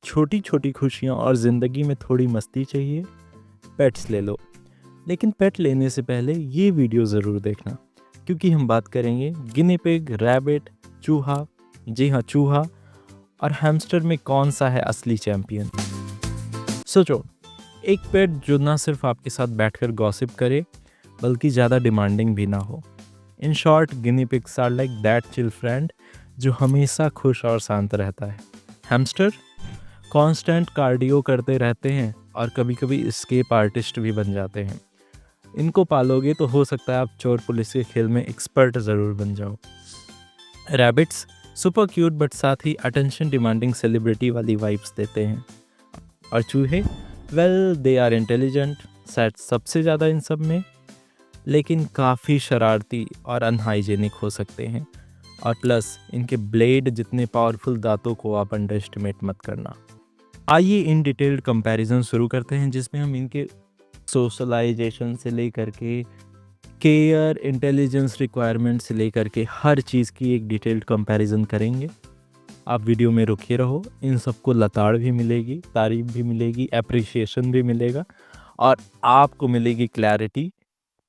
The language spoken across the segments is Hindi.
छोटी छोटी खुशियाँ और ज़िंदगी में थोड़ी मस्ती चाहिए, पेट्स ले लो। लेकिन पेट लेने से पहले ये वीडियो ज़रूर देखना, क्योंकि हम बात करेंगे गिनी पिग, रैबिट, चूहा, जी हाँ चूहा, और हैमस्टर में कौन सा है असली चैंपियन। सोचो, एक पेट जो ना सिर्फ आपके साथ बैठकर गॉसिप करे, बल्कि ज़्यादा डिमांडिंग भी ना हो। In short, guinea pigs are like that chill friend जो हमेशा खुश और शांत रहता है। हैमस्टर कांस्टेंट कार्डियो करते रहते हैं और कभी कभी एस्केप आर्टिस्ट भी बन जाते हैं। इनको पालोगे तो हो सकता है आप चोर पुलिस के खेल में एक्सपर्ट ज़रूर बन जाओ। रैबिट्स सुपर क्यूट बट साथ ही अटेंशन डिमांडिंग सेलिब्रिटी वाली वाइब्स देते हैं। और चूहे, वेल दे आर इंटेलिजेंट, शायद सबसे ज़्यादा इन सब में, लेकिन काफ़ी शरारती और अनहाइजेनिक हो सकते हैं। और प्लस इनके ब्लेड जितने पावरफुल दांतों को आप अंडर एस्टिमेट मत करना। आइए इन डिटेल्ड कंपैरिजन शुरू करते हैं, जिसमें हम इनके सोशलाइजेशन से लेकर के केयर, इंटेलिजेंस रिक्वायरमेंट से लेकर के हर चीज़ की एक डिटेल्ड कंपैरिजन करेंगे। आप वीडियो में रुके रहो, इन सबको लताड़ भी मिलेगी, तारीफ भी मिलेगी, एप्रिसिएशन भी मिलेगा, और आपको मिलेगी क्लैरिटी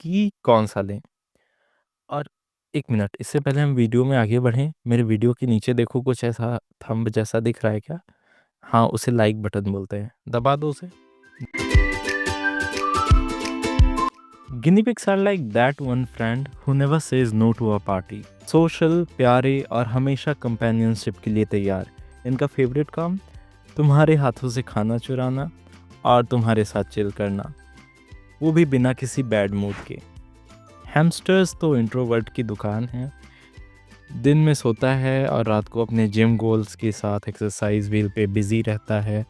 कि कौन सा लें। और एक मिनट, इससे पहले हम वीडियो में आगे बढ़ें, मेरे वीडियो के नीचे देखो कुछ ऐसा थंब जैसा दिख रहा है क्या? हाँ, उसे लाइक बटन बोलते हैं, दबा दो उसे। Guinea pigs are like that one friend who never says no to a party. Social, प्यारे और हमेशा कंपेनियनशिप के लिए तैयार। इनका फेवरेट काम तुम्हारे हाथों से खाना चुराना और तुम्हारे साथ चिल करना, वो भी बिना किसी बैड मूड के। हैमस्टर्स तो इंट्रोवर्ट की दुकान है, दिन में सोता है और रात को अपने जिम गोल्स के साथ एक्सरसाइज व्हील पे बिजी रहता है।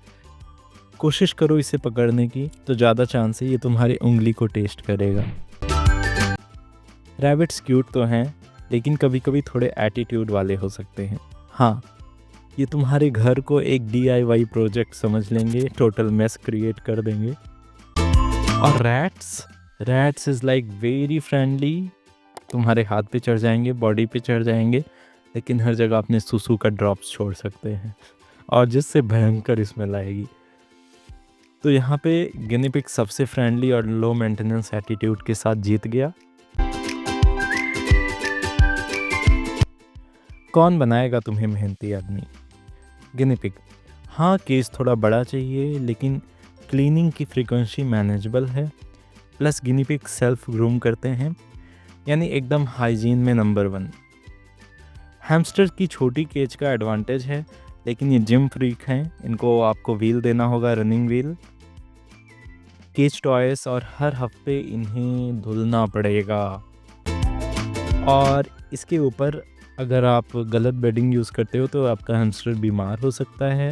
कोशिश करो इसे पकड़ने की तो ज़्यादा चांस है ये तुम्हारी उंगली को टेस्ट करेगा। रैबिट्स क्यूट तो हैं, लेकिन कभी कभी थोड़े एटीट्यूड वाले हो सकते हैं। हाँ, ये तुम्हारे घर को एक DIY प्रोजेक्ट समझ लेंगे, टोटल मेस क्रिएट कर देंगे। और rats is like very friendly, तुम्हारे हाथ पे चढ़ जाएंगे, बॉडी पे चढ़ जाएंगे, लेकिन हर जगह अपने सुसु का ड्रॉप्स छोड़ सकते हैं, और जिससे भयंकर स्मेल आएगी। तो यहाँ पे गिनी पिग सबसे फ्रेंडली और लो मेंटेनेंस एटीट्यूड के साथ जीत गया। कौन बनाएगा तुम्हें मेहनती आदमी? Guinea pig. हाँ, केस थोड़ा बड़ा चाहिए, लेकिन क्लीनिंग की फ्रीक्वेंसी मैनेजेबल है। Plus guinea pig self groom करते हैं, यानी एकदम हाइजीन में नंबर 1। हैमस्टर की छोटी केज का एडवांटेज है, लेकिन ये जिम फ्रीक हैं, इनको आपको व्हील देना होगा, रनिंग व्हील, केज टॉयस, और हर हफ्ते इन्हें धुलना पड़ेगा। और इसके ऊपर अगर आप गलत बेडिंग यूज़ करते हो तो आपका हैमस्टर बीमार हो सकता है,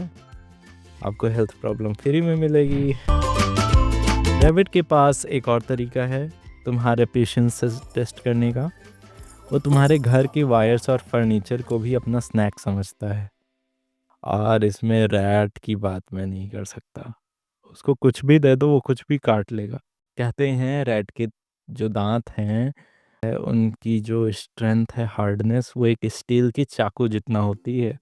आपको हेल्थ प्रॉब्लम फ्री में मिलेगी। रैबिट के पास एक और तरीका है तुम्हारे पेशेंस टेस्ट करने का। वो तुम्हारे घर के वायर्स और फर्नीचर को भी अपना स्नैक समझता है, और इसमें रैट की बात मैं नहीं कर सकता। उसको कुछ भी दे दो, वो कुछ भी काट लेगा। कहते हैं रैट के जो दांत हैं, उनकी जो स्ट्रेंथ है, हार्डनेस, वो एक स्टील की चाकू जितना होती है।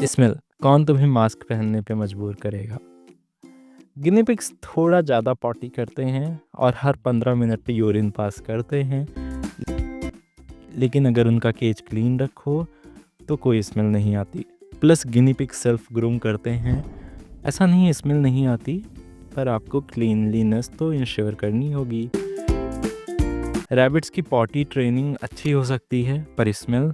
स्मेल, कौन तुम्हें मास्क पहनने पे मजबूर करेगा? गिनी पिग्स थोड़ा ज़्यादा पॉटी करते हैं और हर 15 मिनट पे यूरिन पास करते हैं, लेकिन अगर उनका केज क्लीन रखो तो कोई स्मेल नहीं आती। Plus guinea pig self groom करते हैं, ऐसा नहीं है स्मेल नहीं आती, पर आपको क्लीनलीनेस तो इंश्योर करनी होगी। रैबिट्स की पॉटी ट्रेनिंग अच्छी हो सकती है, पर स्मेल,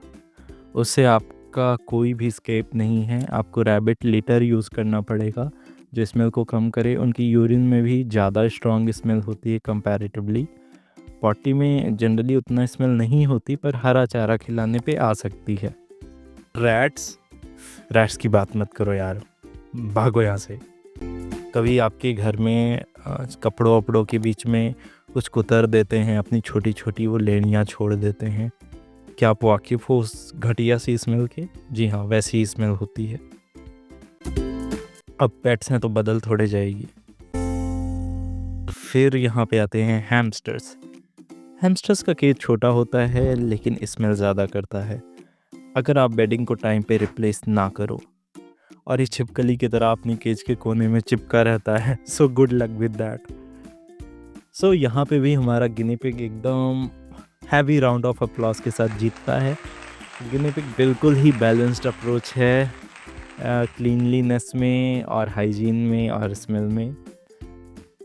उससे आपका कोई भी स्केप नहीं है। आपको रैबिट लिटर यूज़ करना पड़ेगा जो स्मेल को कम करे। उनकी यूरिन में भी ज़्यादा स्ट्रॉन्ग स्मेल होती है कंपैरेटिवली। पॉटी में जनरली उतना स्मेल नहीं होती, पर हरा चारा खिलाने पे आ सकती है। रैट्स की बात मत करो यार, भागो यहाँ से। कभी आपके घर में कपड़ों वपड़ों के बीच में कुछ कुतर देते हैं, अपनी छोटी छोटी वो लेनियाँ छोड़ देते हैं। क्या आप वाकिफ़ हो उस घटिया सी स्मेल के? जी हाँ, वैसी ही स्मेल होती है। अब पेट्स हैं तो बदल थोड़े जाएगी। फिर यहाँ पे आते हैं हैमस्टर्स। हैमस्टर्स का केज छोटा होता है, लेकिन स्मेल ज़्यादा करता है। अगर आप बेडिंग को टाइम पे रिप्लेस ना करो। और ये छिपकली की तरह अपनी केज के कोने में चिपका रहता है। So good luck with that. So यहाँ पे भी हमारा गिनी पिग एकदम हैवी राउंड ऑफ अप्लॉज के साथ जीतता है। गिनी पिग बिल्कुल ही बैलेंस्ड अप्रोच है क्लीनलीनेस में और हाइजीन में और स्मेल में।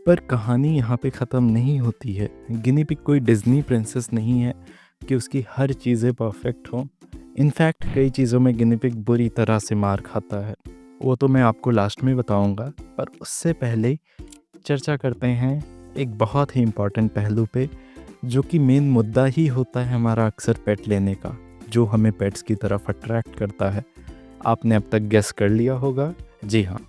पर कहानी यहाँ पे ख़त्म नहीं होती है। गिनी पिग कोई डिज्नी प्रिंसेस नहीं है कि उसकी हर चीज़ें परफेक्ट हों। इनफैक्ट कई चीज़ों में गिनी पिग बुरी तरह से मार खाता है। वो तो मैं आपको लास्ट में बताऊंगा, पर उससे पहले चर्चा करते हैं एक बहुत ही इम्पॉर्टेंट पहलू पे, जो कि मेन मुद्दा ही होता है हमारा अक्सर पेट लेने का, जो हमें पेट्स की तरफ अट्रैक्ट करता है। आपने अब तक गेस कर लिया होगा, जी हाँ।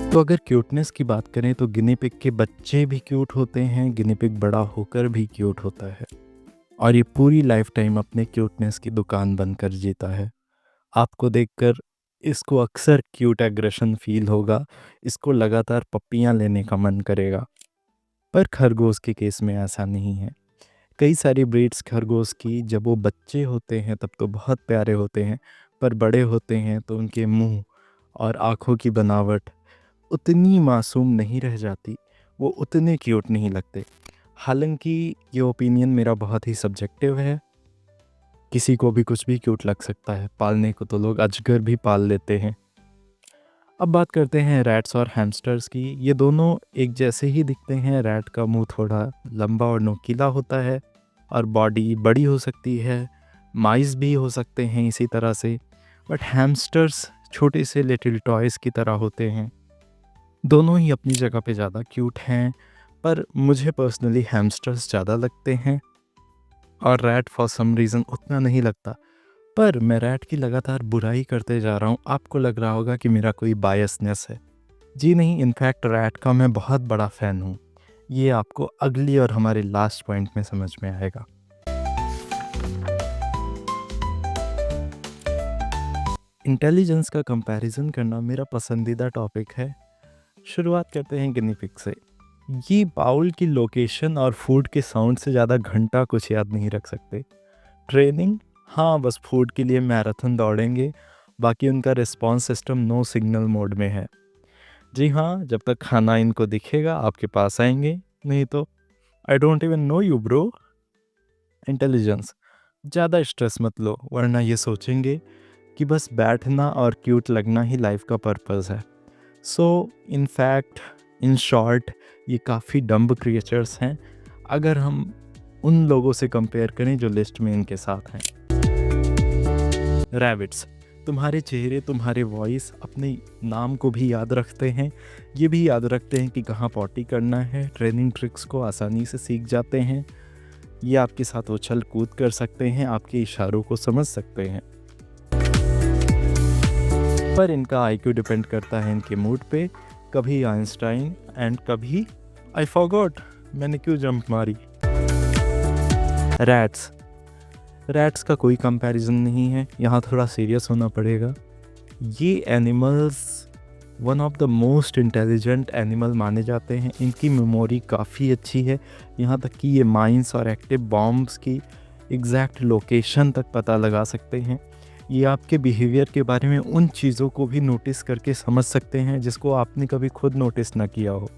तो अगर क्यूटनेस की बात करें तो गिनी पिग के बच्चे भी क्यूट होते हैं, गिनी पिग बड़ा होकर भी क्यूट होता है और ये पूरी लाइफ टाइम अपने क्यूटनेस की दुकान बंद कर जीता है। आपको देखकर इसको अक्सर क्यूट एग्रेशन फील होगा, इसको लगातार पप्पियां लेने का मन करेगा। पर खरगोश के केस में ऐसा नहीं है। कई सारी ब्रीड्स खरगोश की जब वो बच्चे होते हैं तब तो बहुत प्यारे होते हैं, पर बड़े होते हैं तो उनके मुंह और आँखों की बनावट उतनी मासूम नहीं रह जाती, वो उतने क्यूट नहीं लगते। हालांकि ये ओपिनियन मेरा बहुत ही सब्जेक्टिव है, किसी को भी कुछ भी क्यूट लग सकता है। पालने को तो लोग अजगर भी पाल लेते हैं। अब बात करते हैं रैट्स और हैमस्टर्स की। ये दोनों एक जैसे ही दिखते हैं। रैट का मुंह थोड़ा लंबा और नोकीला होता है और बॉडी बड़ी हो सकती है। माइस भी हो सकते हैं इसी तरह से, बट हैमस्टर्स छोटे से लिटिल टॉयज़ की तरह होते हैं। दोनों ही अपनी जगह पे ज़्यादा क्यूट हैं, पर मुझे पर्सनली हैमस्टर्स ज़्यादा लगते हैं और रैट फॉर सम रीज़न उतना नहीं लगता। पर मैं रैट की लगातार बुराई करते जा रहा हूँ। आपको लग रहा होगा कि मेरा कोई बायसनेस है। जी नहीं, इनफैक्ट रैट का मैं बहुत बड़ा फ़ैन हूँ। ये आपको अगली और हमारे लास्ट पॉइंट में समझ में आएगा। इंटेलिजेंस का कंपैरिजन करना मेरा पसंदीदा टॉपिक है। शुरुआत करते हैं गिनी पिग से। ये बाउल की लोकेशन और फूड के साउंड से ज़्यादा घंटा कुछ याद नहीं रख सकते। ट्रेनिंग, हाँ, बस फूड के लिए मैराथन दौड़ेंगे, बाकी उनका response system no signal mode में है। जी हाँ, जब तक खाना इनको दिखेगा आपके पास आएंगे, नहीं तो I don't even know you bro. Intelligence, ज़्यादा स्ट्रेस मत लो, वरना ये सोचेंगे कि बस बैठना और क्यूट लगना ही लाइफ का पर्पस है। सो इन फैक्ट, इन शॉर्ट, ये काफ़ी डम्ब क्रिएचर्स हैं अगर हम उन लोगों से कंपेयर करें जो लिस्ट में इनके साथ हैं। रैबिट्स, तुम्हारे चेहरे, तुम्हारे वॉइस अपने नाम को भी याद रखते हैं। ये भी याद रखते हैं कि कहाँ पॉटी करना है। ट्रेनिंग ट्रिक्स को आसानी से सीख जाते हैं। ये आपके साथ उछल कूद कर सकते हैं, आपके इशारों को समझ सकते हैं। पर इनका आईक्यू डिपेंड करता है इनके मूड पे। कभी आइंस्टाइन एंड कभी आई फॉरगॉट मैंने क्यों जंप मारी। रैट्स का कोई कंपैरिजन नहीं है, यहाँ थोड़ा सीरियस होना पड़ेगा। ये animals one of the most intelligent animal माने जाते हैं। इनकी मेमोरी काफ़ी अच्छी है, यहाँ तक कि ये माइंस और एक्टिव बॉम्ब्स की एग्जैक्ट लोकेशन तक पता लगा सकते हैं। ये आपके बिहेवियर के बारे में उन चीज़ों को भी नोटिस करके समझ सकते हैं जिसको आपने कभी खुद नोटिस ना किया हो।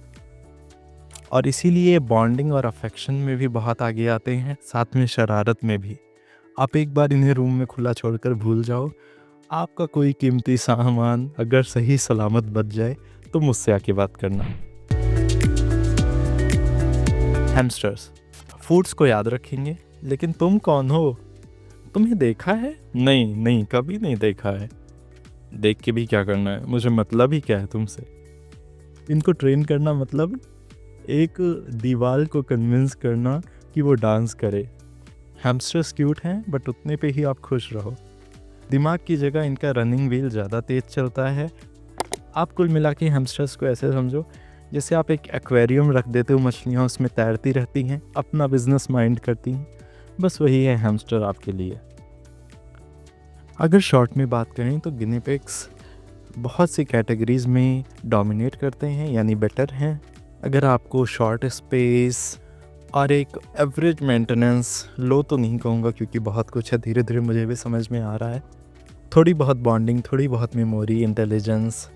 और इसीलिए बॉन्डिंग और अफेक्शन में भी बहुत आगे आते हैं, साथ में शरारत में भी। आप एक बार इन्हें रूम में खुला छोड़कर भूल जाओ, आपका कोई कीमती सामान अगर सही सलामत बच जाए तो मुझसे आके बात करना। हैमस्टर्स फूड्स को याद रखेंगे, लेकिन तुम कौन हो? तुम्हें देखा है? नहीं, कभी नहीं देखा है। देख के भी क्या करना है, मुझे मतलब ही क्या है तुमसे। इनको ट्रेन करना मतलब एक दीवार को कन्विंस करना कि वो डांस करे। हैमस्टर्स क्यूट हैं, बट उतने पे ही आप खुश रहो। दिमाग की जगह इनका रनिंग व्हील ज़्यादा तेज़ चलता है। आप कुल मिला के हैमस्टर्स को ऐसे समझो जैसे आप एक एक्वेरियम रख देते हो, मछलियाँ उसमें तैरती रहती हैं, अपना बिजनेस माइंड करती हैं। बस वही है हैमस्टर आपके लिए। अगर शॉर्ट में बात करें तो गिनी पिग्स बहुत सी कैटेगरीज़ में डोमिनेट करते हैं, यानी बेटर हैं। अगर आपको शॉर्ट स्पेस और एक एवरेज मेंटेनेंस, लो तो नहीं कहूँगा क्योंकि बहुत कुछ है, धीरे धीरे मुझे भी समझ में आ रहा है। थोड़ी बहुत बॉन्डिंग, थोड़ी बहुत मेमोरी, इंटेलिजेंस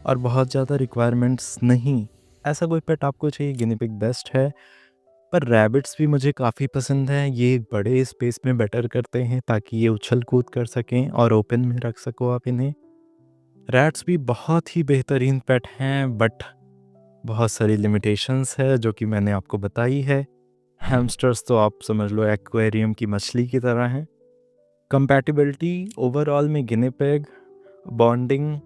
और बहुत ज़्यादा रिक्वायरमेंट्स नहीं। ऐसा कोई पेट आपको चाहिए, गिनी पिग बेस्ट है। पर रैबिट्स भी मुझे काफ़ी पसंद हैं। ये बड़े स्पेस में बेटर करते हैं ताकि ये उछल कूद कर सकें और ओपन में रख सको आप इन्हें। रैट्स भी बहुत ही बेहतरीन पेट हैं, बट बहुत सारी लिमिटेशंस है जो कि मैंने आपको बताई है। हैमस्टर्स तो आप समझ लो एक्वेरियम की मछली की तरह हैं। कंपैटिबिलिटी ओवरऑल में गिनी पिग, बॉन्डिंग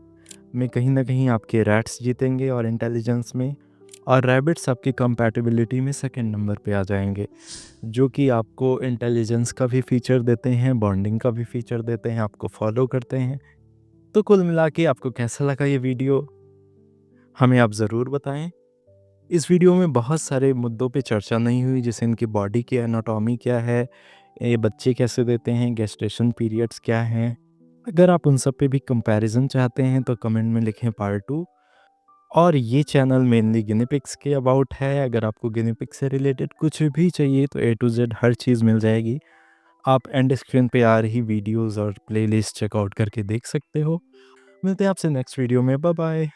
में कहीं न कहीं आपके रैट्स जीतेंगे और इंटेलिजेंस में, और रैबिट्स आपकी कंपैटिबिलिटी में सेकंड नंबर पे आ जाएँगे, जो कि आपको इंटेलिजेंस का भी फीचर देते हैं, बॉन्डिंग का भी फीचर देते हैं, आपको फॉलो करते हैं। तो कुल मिला के आपको कैसा लगा ये वीडियो, हमें आप ज़रूर बताएँ। इस वीडियो में बहुत सारे मुद्दों पे चर्चा नहीं हुई, जैसे इनकी बॉडी की एनाटॉमी क्या है, ये बच्चे कैसे देते हैं, गेस्टेशन पीरियड्स क्या हैं। अगर आप उन सब पे भी कंपैरिजन चाहते हैं तो कमेंट में लिखें पार्ट 2। और ये चैनल मेनली गिनी पिग्स के अबाउट है। अगर आपको गिनी पिग से रिलेटेड कुछ भी चाहिए तो ए टू जेड हर चीज़ मिल जाएगी। आप एंड स्क्रीन पे आ रही वीडियोस और प्लेलिस्ट चेकआउट करके देख सकते हो। मिलते हैं आपसे नेक्स्ट वीडियो में। Bye bye.